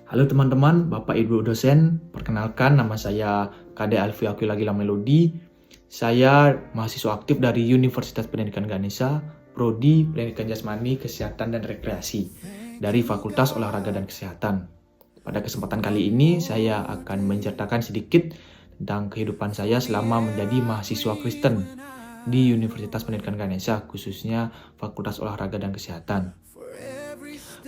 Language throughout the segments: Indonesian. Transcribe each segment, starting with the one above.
Halo teman-teman, Bapak Ibu dosen, perkenalkan nama saya Kade Alfi Aquila Gila Melodi. Saya mahasiswa aktif dari Universitas Pendidikan Ganesha, Prodi Pendidikan Jasmani, Kesehatan dan Rekreasi dari Fakultas Olahraga dan Kesehatan. Pada kesempatan kali ini saya akan menceritakan sedikit tentang kehidupan saya selama menjadi mahasiswa Kristen di Universitas Pendidikan Ganesha, khususnya Fakultas Olahraga dan Kesehatan.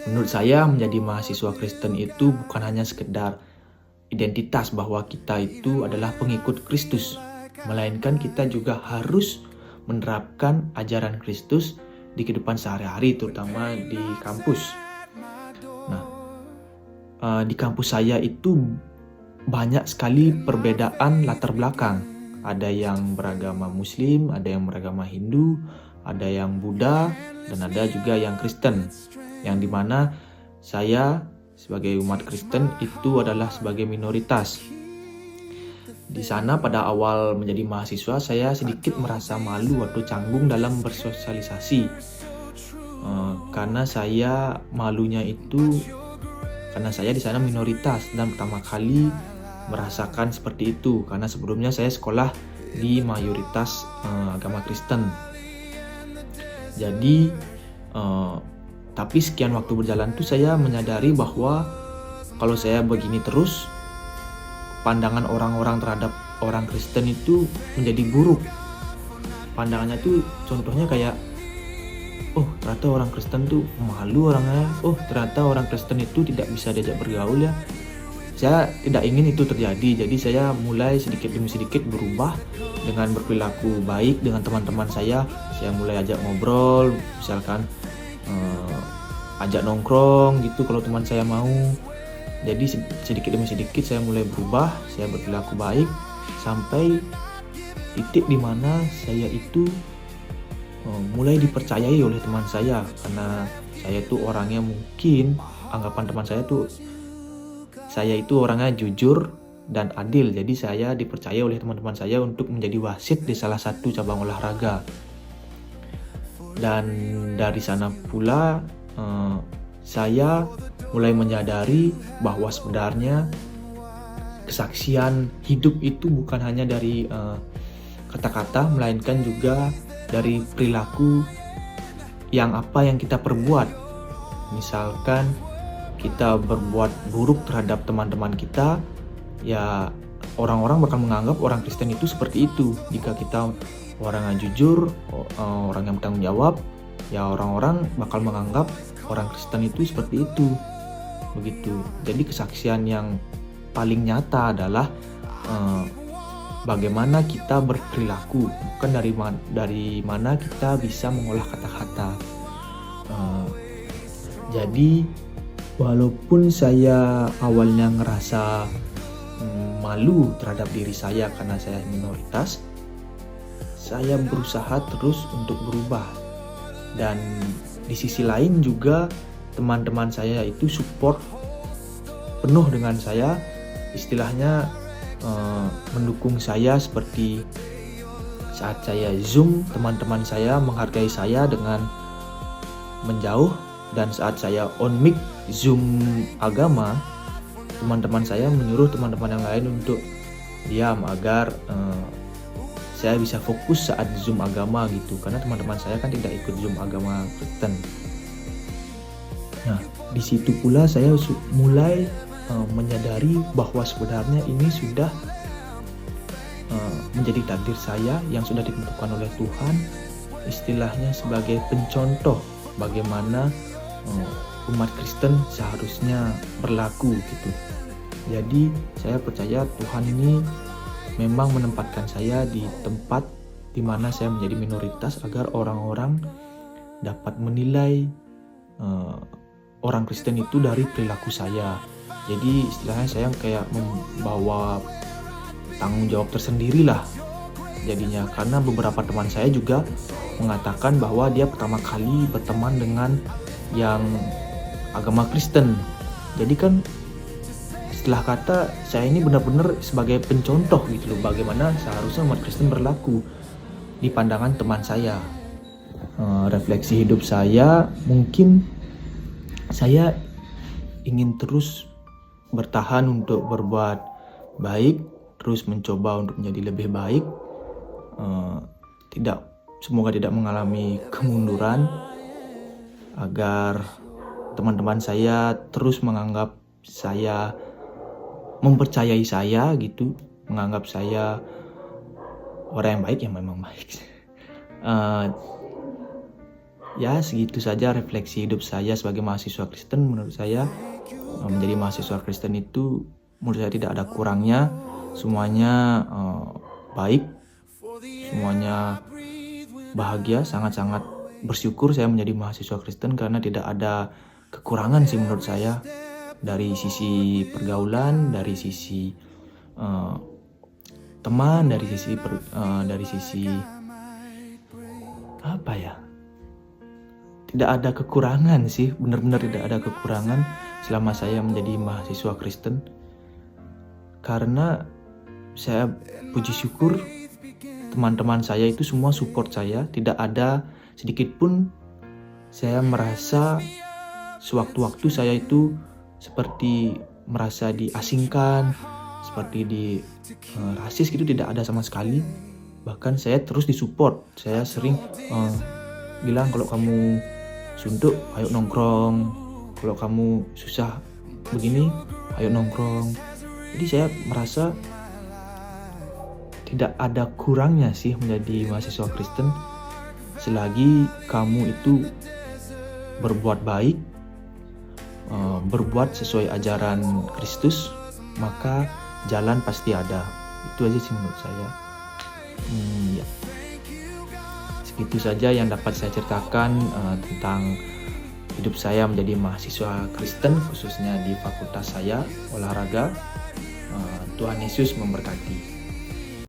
Menurut saya menjadi mahasiswa Kristen itu bukan hanya sekedar identitas bahwa kita itu adalah pengikut Kristus, melainkan kita juga harus menerapkan ajaran Kristus di kehidupan sehari-hari, terutama di kampus. Nah, di kampus saya itu banyak sekali perbedaan latar belakang. Ada yang beragama Muslim, ada yang beragama Hindu, ada yang Buddha, dan ada juga yang Kristen. Yang dimana saya sebagai umat Kristen itu adalah sebagai minoritas. Di sana pada awal menjadi mahasiswa saya sedikit merasa malu atau canggung dalam bersosialisasi. Karena saya malunya itu karena saya di sana minoritas dan pertama kali merasakan seperti itu karena sebelumnya saya sekolah di mayoritas agama Kristen. Jadi tapi sekian waktu berjalan tuh saya menyadari bahwa kalau saya begini terus, pandangan orang-orang terhadap orang Kristen itu menjadi buruk. Pandangannya tuh contohnya kayak, oh ternyata orang Kristen tuh malu orangnya, oh ternyata orang Kristen itu tidak bisa diajak bergaul ya. Saya tidak ingin itu terjadi, jadi saya mulai sedikit demi sedikit berubah dengan berperilaku baik dengan teman-teman saya. Saya mulai ajak ngobrol, misalkan ajak nongkrong gitu kalau teman saya mau. Jadi sedikit demi sedikit saya mulai berubah, saya berperilaku baik sampai titik dimana saya itu mulai dipercayai oleh teman saya karena saya itu orangnya mungkin anggapan teman saya itu orangnya jujur dan adil. Jadi saya dipercaya oleh teman-teman saya untuk menjadi wasit di salah satu cabang olahraga. Dan dari sana pula saya mulai menyadari bahwa sebenarnya kesaksian hidup itu bukan hanya dari kata-kata, melainkan juga dari perilaku yang kita perbuat. Misalkan kita berbuat buruk terhadap teman-teman kita, ya orang-orang bakal menganggap orang Kristen itu seperti itu. Jika kita orang yang jujur, orang yang bertanggung jawab, ya orang-orang bakal menganggap orang Kristen itu seperti itu. Begitu. Jadi kesaksian yang paling nyata adalah bagaimana kita berperilaku, bukan dari mana kita bisa mengolah kata-kata. Jadi walaupun saya awalnya ngerasa malu terhadap diri saya karena saya minoritas, saya berusaha terus untuk berubah. Dan di sisi lain juga teman-teman saya itu support penuh dengan saya, istilahnya mendukung saya. Seperti saat saya Zoom, teman-teman saya menghargai saya dengan menjauh, dan saat saya on mic Zoom agama, teman-teman saya menyuruh teman-teman yang lain untuk diam agar saya bisa fokus saat Zoom agama gitu, karena teman-teman saya kan tidak ikut Zoom agama Kristen. Nah, di situ pula saya mulai menyadari bahwa sebenarnya ini sudah menjadi takdir saya yang sudah ditentukan oleh Tuhan, istilahnya sebagai pencontoh bagaimana umat Kristen seharusnya berlaku gitu. Jadi saya percaya Tuhan ini memang menempatkan saya di tempat di mana saya menjadi minoritas agar orang-orang dapat menilai orang Kristen itu dari perilaku saya. Jadi istilahnya saya kayak membawa tanggung jawab tersendiri lah jadinya, karena beberapa teman saya juga mengatakan bahwa dia pertama kali berteman dengan yang agama Kristen. Jadi kan setelah kata saya ini benar-benar sebagai pencontoh gitu loh, bagaimana seharusnya umat Kristen berlaku di pandangan teman saya. Refleksi hidup saya, mungkin saya ingin terus bertahan untuk berbuat baik, terus mencoba untuk menjadi lebih baik, semoga tidak mengalami kemunduran, agar teman-teman saya terus mempercayai saya gitu, menganggap saya orang yang baik, yang memang baik. Ya segitu saja refleksi hidup saya sebagai mahasiswa Kristen. Menurut saya menjadi mahasiswa Kristen itu menurut saya tidak ada kurangnya, semuanya baik, semuanya bahagia. Sangat-sangat bersyukur saya menjadi mahasiswa Kristen karena tidak ada kekurangan sih menurut saya, dari sisi pergaulan, dari sisi teman, dari sisi apa ya, tidak ada kekurangan sih, benar-benar tidak ada kekurangan selama saya menjadi mahasiswa Kristen. Karena saya puji syukur teman-teman saya itu semua support saya, tidak ada sedikit pun saya merasa sewaktu-waktu saya itu seperti merasa diasingkan, seperti rasis gitu, tidak ada sama sekali. Bahkan saya terus disupport. Saya sering bilang, kalau kamu suntuk ayo nongkrong, kalau kamu susah begini ayo nongkrong. Jadi saya merasa tidak ada kurangnya sih menjadi mahasiswa Kristen, selagi kamu itu berbuat baik, berbuat sesuai ajaran Kristus, maka jalan pasti ada. Itu aja sih menurut saya. Ya. Segitu saja yang dapat saya ceritakan tentang hidup saya menjadi mahasiswa Kristen, khususnya di fakultas saya, olahraga. Tuhan Yesus memberkati.